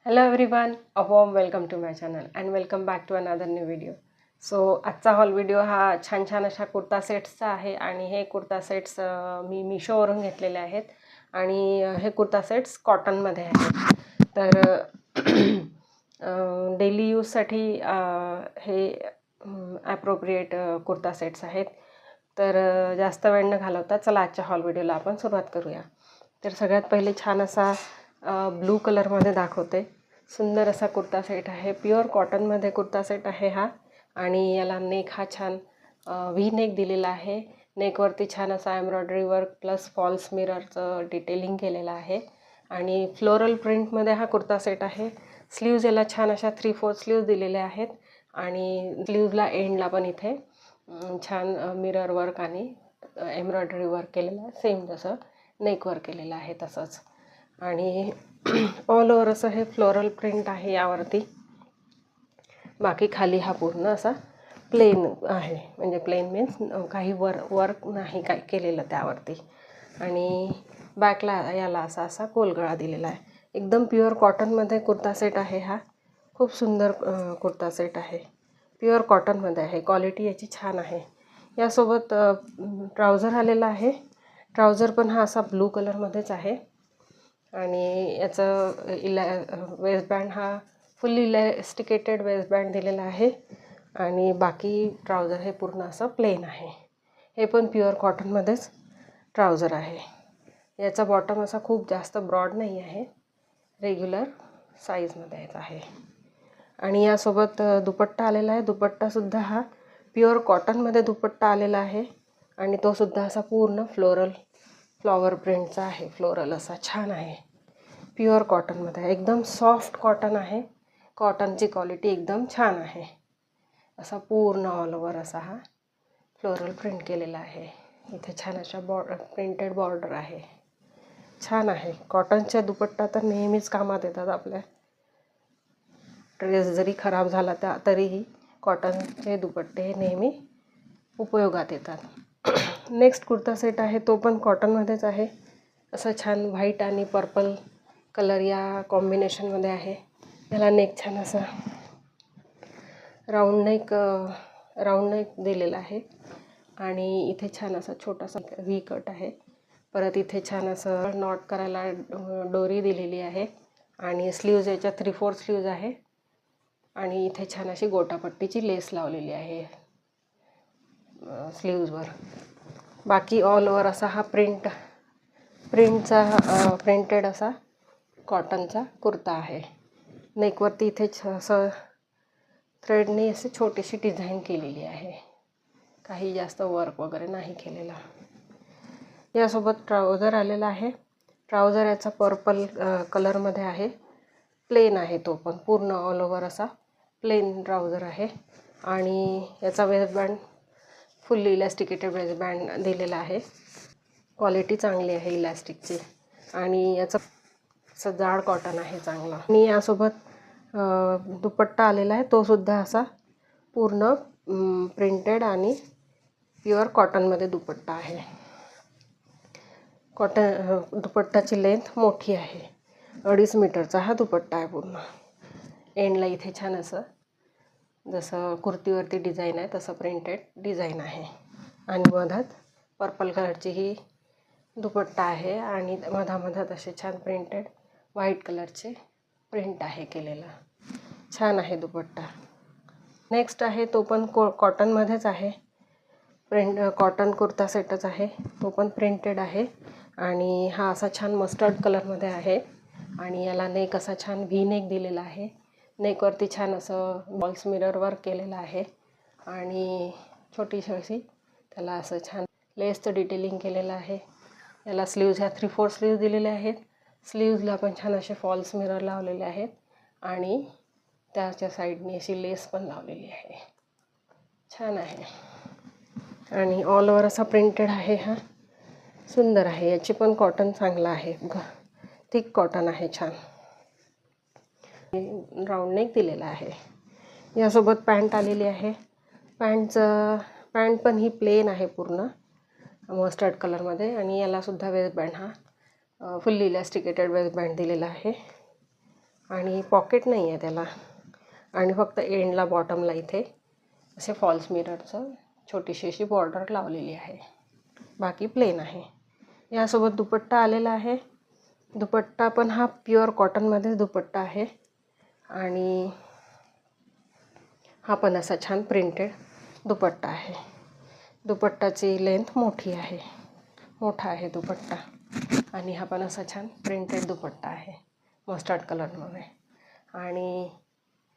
Hello everyone, a warm welcome to my channel and welcome back to another new video. So आजचा hall video हा छान छान अशा कुर्ता सेट्सचा आहे आणि हे कुर्ता सेट्स मी मिशोवरून घेतलेले आहेत आणि हे कुर्ता सेट्स कॉटनमध्ये आहेत. तर डेली यूजसाठी हे ॲप्रोप्रिएट कुर्ता सेट्स आहेत. तर जास्त वेळ न घालवता चला आजच्या हॉल व्हिडिओला आपण सुरुवात करूया. तर सगळ्यात पहिले छान असा ब्लू कलरमध्ये दाखवते. सुंदर असा कुर्ता सेट आहे. प्युअर कॉटनमध्ये कुर्ता सेट आहे हा आणि याला नेक हा छान व्ही नेक दिलेला आहे. नेकवरती छान असा एम्ब्रॉयडरी वर्क प्लस फॉल्स मिररचं डिटेलिंग केलेलं आहे आणि फ्लोरल प्रिंटमध्ये हा कुर्ता सेट आहे. स्लीव्ज याला छान अशा 3/4 स्लीव्ज दिलेल्या आहेत आणि स्लीव्जला एंडला पण इथे छान मिरर वर्क आणि एम्ब्रॉयडरी वर्क केलेलं आहे. सेम जसं नेकवर केलेलं आहे तसंच. आणि ऑल ओव्हर असं हे फ्लोरल प्रिंट आहे यावरती. बाकी खाली हा पूर्ण असा प्लेन आहे, म्हणजे प्लेन मीन्स काही वर्क नाही काय केलेलं त्यावरती. आणि बॅकला याला असा गोलगळा दिलेला आहे. एकदम प्युअर कॉटनमध्ये कुर्ता सेट आहे हा. खूप सुंदर कुर्ता सेट आहे. प्युअर कॉटनमध्ये आहे. क्वालिटी याची छान आहे. यासोबत ट्राउझर आलेला आहे. ट्राउझर पण हा असा ब्लू कलरमध्येच आहे आणि याचं वेस्टबँड हा फुल्ली इलॅस्टिकेटेड वेस्टबँड दिलेला आहे आणि बाकी ट्राउझर हे पूर्ण असं प्लेन आहे. हे पण प्युअर कॉटनमध्येच ट्राउझर आहे. याचा बॉटम असा खूप जास्त ब्रॉड नाही आहे, रेग्युलर साईजमध्ये आहे. आणि यासोबत दुपट्टा आलेला आहे. दुपट्टासुद्धा हा प्युअर कॉटनमध्ये दुपट्टा आलेला आहे आणि तोसुद्धा असा पूर्ण फ्लॉवर प्रिंटचा आहे. फ्लोरल असा छान आहे. प्युअर कॉटनमध्ये आहे. एकदम सॉफ्ट कॉटन आहे. कॉटनची क्वालिटी एकदम छान आहे. असा पूर्ण ऑल ओव्हर असा हा फ्लोरल प्रिंट केलेला आहे. इथे छान अशा प्रिंटेड बॉर्डर आहे. छान आहे. कॉटनच्या दुपट्टा तर नेहमीच कामात येतात. आपल्या ड्रेस जरी खराब झाला तरीही कॉटनचे दुपट्टे हे नेहमी उपयोगात येतात. नेक्स्ट कुर्ता सेट आहे, तो पण कॉटनमध्येच आहे. असं छान व्हाईट आणि पर्पल कलर या कॉम्बिनेशनमध्ये आहे. याला नेक छान असा राऊंड नेक दिलेला आहे आणि इथे छान असा छोटासा व्ही कट आहे. परत इथे छान असं नॉट करायला डोरी दिलेली आहे आणि स्लीव्ज याच्या 3/4 स्लीव्ज आहे आणि इथे छान अशी गोटापट्टीची लेस लावलेली आहे स्लीव्जवर. बाकी ऑल ओव्हर असा हा प्रिंटेड असा कॉटनचा कुर्ता आहे. नेकवरती इथे असं थ्रेडने अशी छोटीशी डिझाईन केलेली आहे. काही जास्त वर्क वगैरे नाही केलेला. यासोबत ट्राउझर आलेला आहे. ट्राउझर याचा पर्पल कलरमध्ये आहे. प्लेन आहे, तो पण पूर्ण ऑल ओव्हर असा प्लेन ट्राउझर आहे आणि याचा वेस्टबँड फुल्ली इलॅस्टिकेटेड वेस्टबँड दिलेला आहे. क्वालिटी चांगली आहे इलॅस्टिकची आणि याचं असं जाड कॉटन आहे चांगला. आणि यासोबत दुपट्टा आलेला आहे. तोसुद्धा असा पूर्ण प्रिंटेड आणि प्युअर कॉटनमध्ये दुपट्टा आहे. दुपट्टाची लेंथ मोठी आहे. 2.5 मीटरचा हा दुपट्टा आहे पूर्ण. एंडला इथे छान असं जसं कुर्तीवरती डिझाईन आहे तसं प्रिंटेड डिझाईन आहे आणि मधात पर्पल कलरची ही दुपट्टा आहे आणि मधामधात असे छान प्रिंटेड व्हाईट कलरचे प्रिंट आहे केलेला. छान आहे दुपट्टा. नेक्स्ट आहे, तो पण कॉटनमध्येच आहे. कॉटन कुर्ता सेटच आहे. तो पण प्रिंटेड आहे आणि हा असा छान मस्टर्ड कलरमध्ये आहे आणि याला नेक असा छान व्ही नेक दिलेला आहे. नेकवरती छान असं बॉल्स मिरर वर्क केलेलं आहे आणि छोटीशी अशी त्याला असं छान लेसचं डिटेलिंग केलेलं आहे. याला स्लीव्ज ह्या 3/4 स्लीव्ज दिलेले आहेत. स्लीव्जला पण छान असे फॉल्स मिरर लावलेले आहेत आणि त्याच्या साईडने अशी लेस पण लावलेली आहे. छान आहे आणि ऑल ओव्हर असा प्रिंटेड आहे. हा सुंदर आहे. याची पण कॉटन चांगला आहे. थिक कॉटन आहे छान. राऊंड नेक दिलेला आहे. यासोबत पॅन्ट आलेली आहे. पॅन्ट पण ही प्लेन आहे पूर्ण मस्टर्ड कलरमध्ये आणि यालासुद्धा वेस्टबँड हा फुल्ली इलॅस्टिकेटेड वेस्टबँड दिलेला आहे आणि पॉकेट नाही आहे त्याला. आणि फक्त एंडला बॉटमला इथे असे फॉल्स मिररचं छोटीशी अशी बॉर्डर लावलेली आहे. बाकी प्लेन आहे. यासोबत दुपट्टा आलेला आहे. दुपट्टा पण हा प्युअर कॉटनमध्येच दुपट्टा आहे. आणि हा पण असा छान प्रिंटेड दुपट्टा आहे. दुपट्टाची लेंथ मोठी आहे, मोठा आहे दुपट्टा. आणि हा पण असा छान प्रिंटेड दुपट्टा आहे मस्टर्ड कलरमध्ये. आणि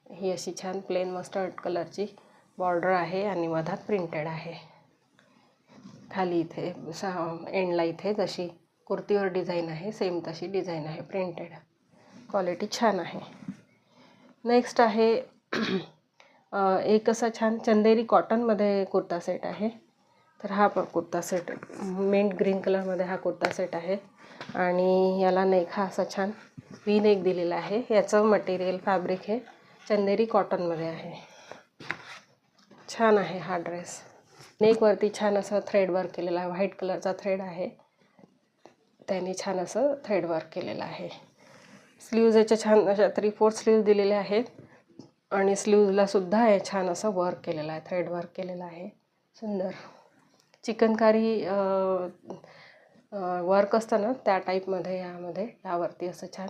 ही अशी छान प्लेन मस्टर्ड कलरची बॉर्डर आहे आणि मधात प्रिंटेड आहे. खाली इथे एंडला इथे जशी कुर्तीवर डिझाईन आहे सेम तशी डिझाईन आहे प्रिंटेड. क्वालिटी छान आहे. नेक्स्ट आहे एक असा छान चंदेरी कॉटनमध्ये कुर्ता सेट आहे. तर हा पण कुर्ता सेट मिंट ग्रीन कलरमध्ये हा कुर्ता सेट आहे. आणि याला नेक हा असा छान वी नेक दिलेला आहे. याचं मटेरियल फॅब्रिक हे चंदेरी कॉटनमध्ये आहे. छान आहे हा ड्रेस. नेकवरती छान असं थ्रेड वर्क केलेला आहे. व्हाईट कलरचा थ्रेड आहे, त्याने छान असं थ्रेड वर्क केलेलं आहे. स्लीव्ज याच्या छान अशा 3/4 स्लीव्ज दिलेले आहेत. आणि स्लीव्जला सुद्धा हे छान असं वर्क केलेलं आहे, थ्रेड वर्क केलेलं आहे. सुंदर चिकनकारी वर्क असतं ना त्या टाईपमध्ये यावरती असं छान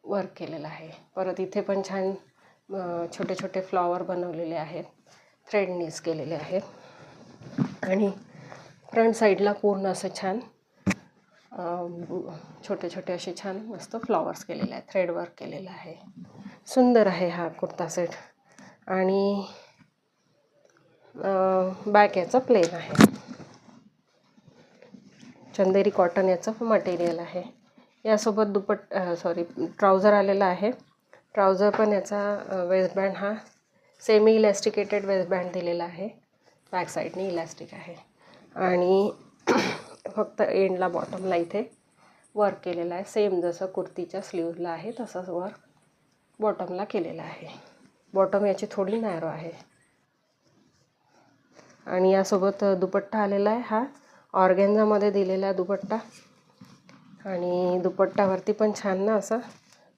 वर्क केलेलं आहे. परत इथे पण छान छोटे छोटे फ्लॉवर बनवलेले आहेत, थ्रेडनीच केलेले आहेत. आणि फ्रंट साईडला पूर्ण असं छान छोटे छोटे असे छान मस्त फ्लॉवर्स केलेले आहेत, थ्रेड वर्क केलेलं आहे. सुंदर आहे हा कुर्ता सेट. आणि बॅक याचं प्लेन आहे. चंदेरी कॉटन याचं मटेरियल आहे. यासोबत ट्राउझर आलेला आहे. ट्राउझर पण याचा वेस्टबँड हा सेमी इलॅस्टिकेटेड वेस्टबँड दिलेला आहे. बॅक साईडने इलॅस्टिक आहे. आणि फक्त एंडला बॉटमला इथे वर्क केलेलं आहे. सेम जसं कुर्तीच्या स्लीव्जला आहे तसंच वर्क बॉटमला केलेलं आहे. बॉटम याची थोडी नॅरो आहे. आणि यासोबत दुपट्टा आलेला आहे हा ऑर्गेन्झामध्ये दिलेला दुपट्टा. आणि दुपट्ट्यावरती पण छान ना असं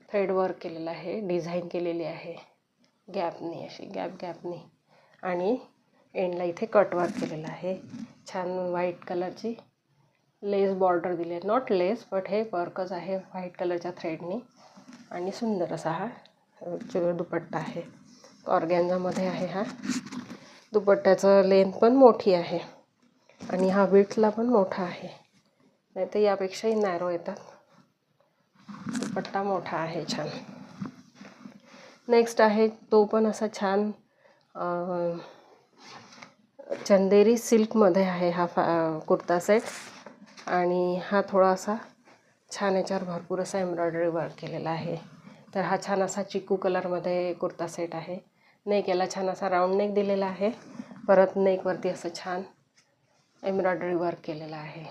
थ्रेड वर्क केलेलं आहे, डिझाईन केलेली आहे गॅपनी, अशी गॅपनी. आणि एंडला इथे कट वर्क केलेलं आहे. छान व्हाईट कलरची लेस बॉर्डर दिली आहे. नॉट लेस बट हे वर्कच आहे व्हाईट कलरच्या थ्रेडनी. आणि सुंदर असा हा दुपट्टा आहे. ऑर्गेन्झामध्ये आहे हा. दुपट्ट्याचं लेंथ पण मोठी आहे आणि हा विड्थला पण मोठा आहे, नाही तर यापेक्षाही नॅरो येतात. दुपट्टा मोठा आहे छान. नेक्स्ट आहे तो पण असा छान चंदेरी सिल्कमध्ये आहे हा कुर्ता सेट. आणि हा थोडासा छान याच्यावर भरपूर असा एम्ब्रॉयडरी वर्क केलेला आहे. तर हा छान असा चिकू कलरमध्ये कुर्ता सेट आहे. नेक याला छान असा राऊंड नेक दिलेला आहे. परत नेकवरती असं छान एम्ब्रॉयडरी वर्क केलेलं आहे.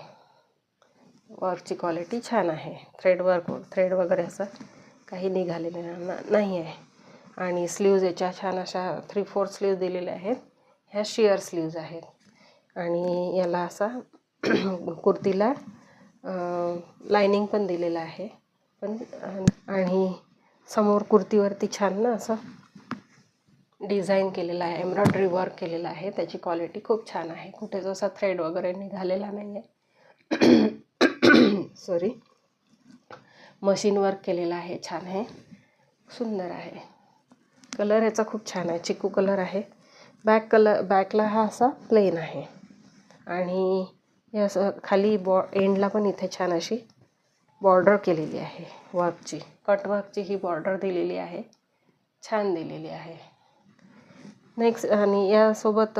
वर्कची क्वालिटी छान आहे. थ्रेड वगैरे असं काही निघालेलं नाही आहे. आणि स्लीव्ज याच्या छान अशा 3/4 स्लीव्ज दिलेल्या आहेत. ह्या शिअर स्लीव्ज आहेत. आणि याला असा कुर्तीला लायनिंग पण दिलेलं आहे. आणि समोर कुर्तीवरती छान ना असं डिझाईन केलेलं आहे, एम्ब्रॉयडरी वर्क केलेलं आहे. त्याची क्वालिटी खूप छान आहे. कुठे जसा थ्रेड वगैरे निघालेला नाही आहे. सॉरी, मशीन वर्क केलेलं आहे. छान आहे, सुंदर आहे. कलर याचा खूप छान आहे, चिकू कलर आहे. बॅकला हा असा प्लेन आहे. आणि हे असं खाली एंडला पण इथे छान अशी बॉर्डर केलेली आहे वर्कची, कट वर्कची ही बॉर्डर दिलेली आहे, छान दिलेली आहे. नेक्स्ट आणि यासोबत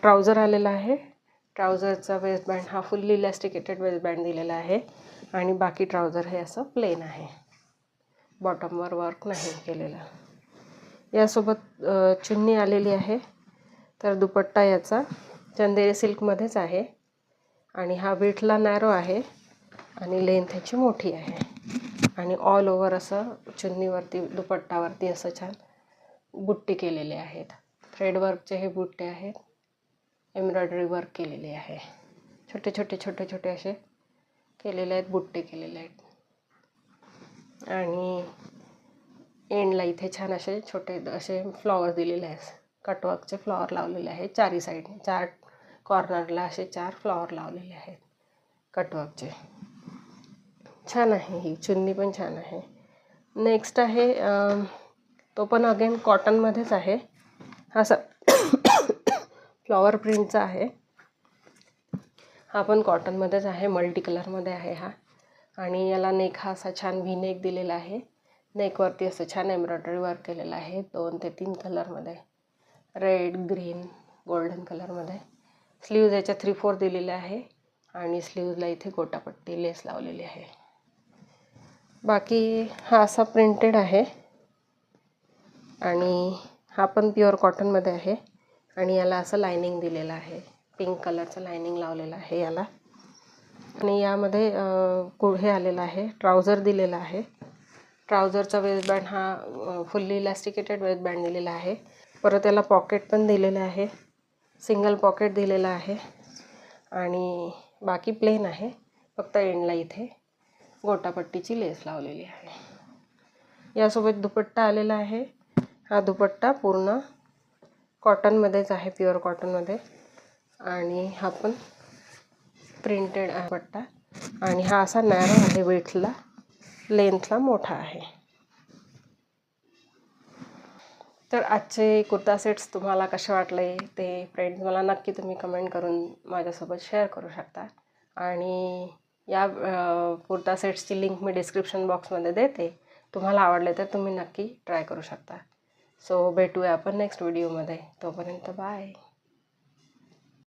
ट्राउझर आलेला आहे. ट्राउझरचा वेस्टबँड हा फुल्ली इलॅस्टिकेटेड वेस्टबँड दिलेला आहे. आणि बाकी ट्राउझर हे असं प्लेन आहे, बॉटमवर वर्क नाही केलेलं. यासोबत चुन्नी आलेली आहे. तर दुपट्टा याचा चंदेरी सिल्कमध्येच आहे. आणि हा विड्थला नॅरो आहे आणि लेंथ ह्याची मोठी आहे. आणि ऑल ओव्हर असं चुन्नीवरती दुपट्टावरती असं छान बुट्टे केलेले आहेत. थ्रेड वर्कचे हे बुट्टे आहेत, एम्ब्रॉयडरी वर्क केलेले आहे. छोटे छोटे असे केलेले आहेत, बुट्टे केलेले आहेत. आणि एंडला इथे छान असे छोटे असे फ्लॉवर दिलेले आहेत. कटवर्कचे फ्लॉवर लावलेले आहेत चारी साईडने, 4 कॉर्नरला असे 4 फ्लॉवर लावलेले आहेत कटवर्कचे. छान आहे, ही चुन्नी पण छान आहे. नेक्स्ट आहे तो पण अगेन कॉटनमध्येच आहे. हा फ्लॉवर प्रिंटचा आहे. हा पण कॉटनमध्येच आहे, मल्टी कलरमध्ये आहे हा. आणि याला नेक हा असा छान व्ही नेक दिलेला आहे. नेकवरती असं छान एम्ब्रॉयडरी वर्क केलेलं आहे 2 ते 3 कलरमध्ये, रेड, ग्रीन, गोल्डन कलरमध्ये. स्लीव्ज याच्या 3/4 दिलेले आहे आणि स्लीव्जला इथे गोटापट्टी लेस लावलेली आहे. बाकी हा असा प्रिंटेड आहे आणि हा पण प्युअर कॉटनमध्ये आहे आणि याला असं लायनिंग दिलेलं आहे, पिंक कलरचं लायनिंग लावलेलं आहे याला. आणि यामध्ये हे आलेलं आहे, ट्राउझर दिलेला आहे. ट्राउझरचा वेस्टबँड हा फुल्ली इलॅस्टिकेटेड वेस्टबँड दिलेला आहे. परत याला पॉकेट पण दिलेलं आहे, सिंगल पॉकेट दिलेलं आहे आणि बाकी प्लेन आहे. फक्त एंडला इथे गोटापट्टीची लेस लावलेली आहे. यासोबत दुपट्टा आलेला आहे. हा दुपट्टा पूर्ण कॉटनमध्येच आहे, प्युअर कॉटनमध्ये. आणि हा पण प्रिंटेड दुपट्टा आणि हा असा नॅरो आहे, विड्थला, लेंथला मोठा आहे. तर आजचे कुर्ता सेट्स तुम्हाला कसे वाटले ते फ्रेंड्स मला नक्की तुम्ही कमेंट करून माझ्यासोबत शेअर करू शकता. आणि या कुर्ता सेट्सची लिंक मी डिस्क्रिप्शन बॉक्समध्ये देते. तुम्हाला आवडले तर तुम्ही नक्की ट्राय करू शकता. सो भेटूया आपण नेक्स्ट व्हिडिओमध्ये. तोपर्यंत बाय.